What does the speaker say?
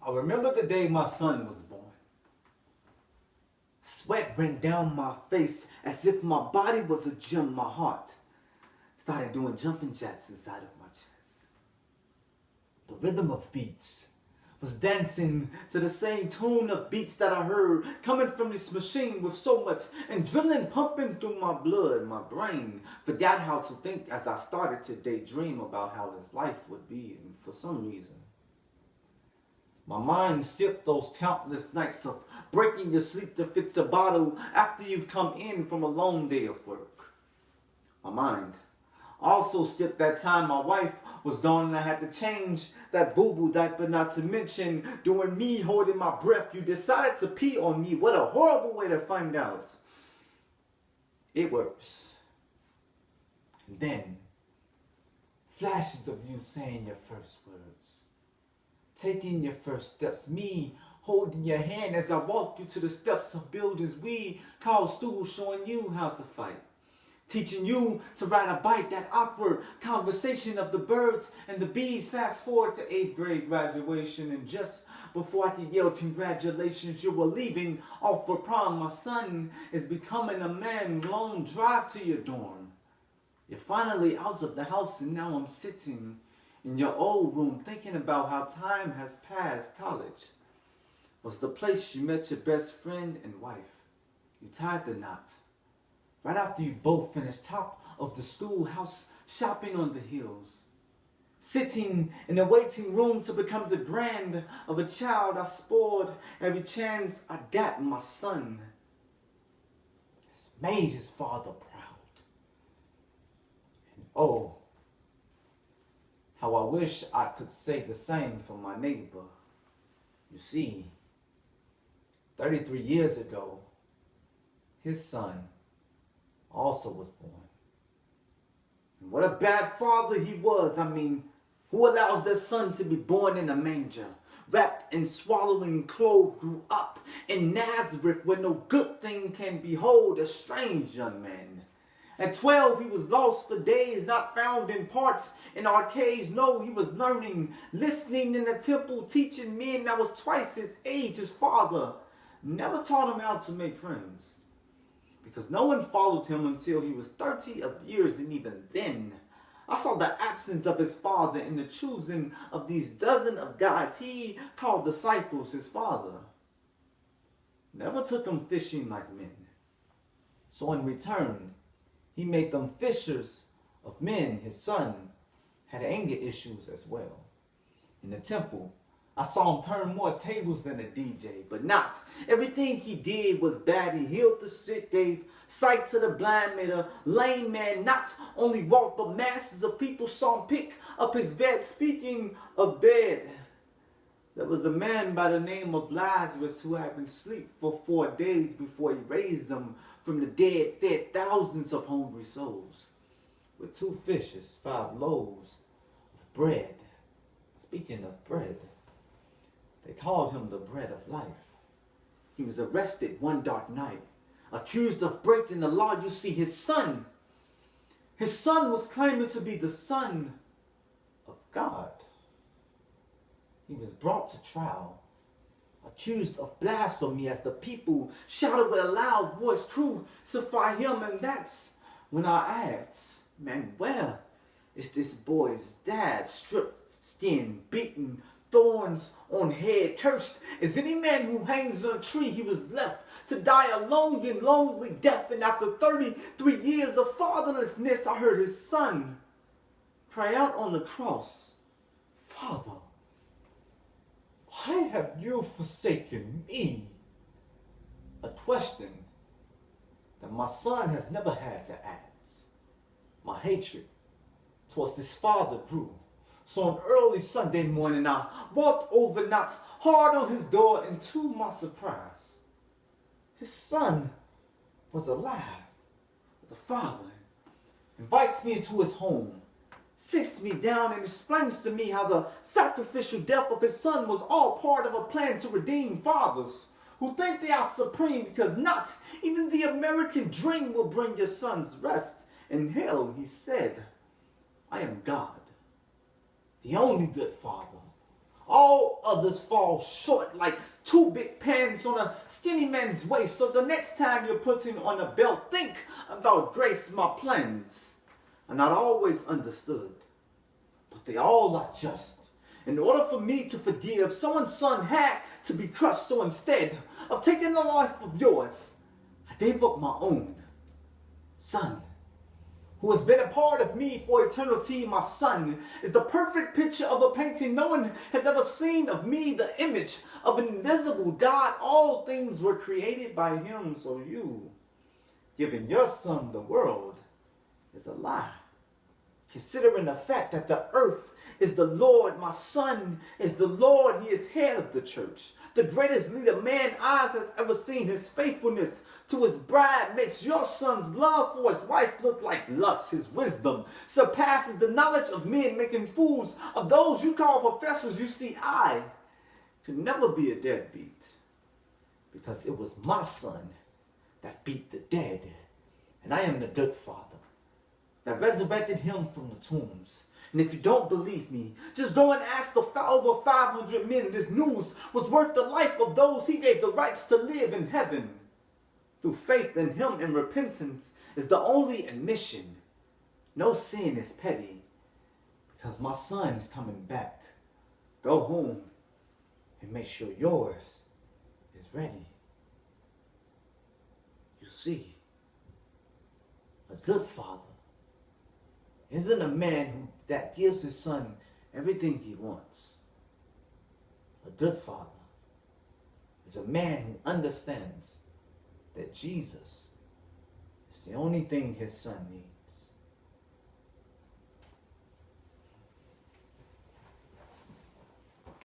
I remember the day my son was born. Sweat ran down my face as if my body was a gym. My heart started doing jumping jacks inside of my chest. The rhythm of beats was dancing to the same tune of beats that I heard coming from this machine with so much adrenaline pumping through my blood. My brain forgot how to think as I started to daydream about how his life would be, and for some reason my mind skipped those countless nights of breaking your sleep to fix a bottle after you've come in from a long day of work. My mind also skipped that time my wife was gone and I had to change that boo-boo diaper, not to mention during me holding my breath, you decided to pee on me. What a horrible way to find out. It works. And then, flashes of you saying your first words. Taking your first steps, me holding your hand as I walk you to the steps of buildings we call schools, showing you how to fight. Teaching you to ride a bike, that awkward conversation of the birds and the bees. Fast forward to 8th grade graduation, and just before I could yell congratulations, you were leaving off for prom. My son is becoming a man, long drive to your dorm. You're finally out of the house, and now I'm sitting in your old room thinking about how time has passed. College was the place you met your best friend and wife. You tied the knot right after you both finished top of the schoolhouse, shopping on the hills. Sitting in the waiting room to become the grand of a child, I spoiled every chance I got. My son has made his father proud. And oh, how I wish I could say the same for my neighbor. You see, 33 years ago, his son also was born. And what a bad father he was. I mean, who allows their son to be born in a manger, wrapped in swaddling clothes, grew up in Nazareth where no good thing can behold, a strange young man. At 12, he was lost for days, not found in parts in arcades. No, he was learning, listening in the temple, teaching men that was twice his age. His father never taught him how to make friends, because no one followed him until he was 30 of years, and even then, I saw the absence of his father in the choosing of these dozen of guys he called disciples. His father never took them fishing like men. So in return, he made them fishers of men. His son had anger issues as well. In the temple, I saw him turn more tables than a DJ, but not everything he did was bad. He healed the sick, gave sight to the blind, made a lame man not only walk, but masses of people saw him pick up his bed. Speaking of bed, there was a man by the name of Lazarus who had been asleep for 4 days before he raised them from the dead, fed thousands of hungry souls with 2 fishes, 5 loaves of bread. Speaking of bread, they called him the bread of life. He was arrested one dark night, accused of breaking the law. You see, his son was claiming to be the Son of God. He was brought to trial, accused of blasphemy as the people shouted with a loud voice, "Crucify him!" And that's when I asked, man, where is this boy's dad? Stripped skin, beaten, thorns on head, cursed as any man who hangs on a tree. He was left to die a lone and lonely death. And after 33 years of fatherlessness, I heard his son cry out on the cross, "Father, why have you forsaken me?" A question that my son has never had to ask. My hatred towards his father grew. So on early Sunday morning, I walked over, knocked hard on his door, and to my surprise, his son was alive. The father invites me into his home, sits me down, and explains to me how the sacrificial death of his son was all part of a plan to redeem fathers who think they are supreme, because not even the American dream will bring your son's rest in hell. He said, "I am God, the only good father All others fall short like two big pants on a skinny man's waist. So the next time you're putting on a belt, think about grace. My plans are not always understood, but they all are just. In order for me to forgive, someone's son had to be crushed. So instead of taking the life of yours, I gave up my own son, who has been a part of me for eternity. My son is the perfect picture of a painting no one has ever seen of me, the image of an invisible God. All things were created by him, so you giving your son the world is a lie. Considering the fact that the earth is the Lord, my son is the Lord. He is head of the church, the greatest leader man eyes has ever seen. His faithfulness to his bride makes your son's love for his wife look like lust. His wisdom surpasses the knowledge of men, making fools of those you call professors. You see, I could never be a deadbeat, because it was my son that beat the dead, and I am the good father that resurrected him from the tombs. And if you don't believe me, just go and ask the over 500 men. This news was worth the life of those he gave the rights to live in heaven. Through faith in him, and repentance is the only admission. No sin is petty, because my son is coming back. Go home and make sure yours is ready. You see, a good father isn't a man that gives his son everything he wants. A good father is a man who understands that Jesus is the only thing his son needs.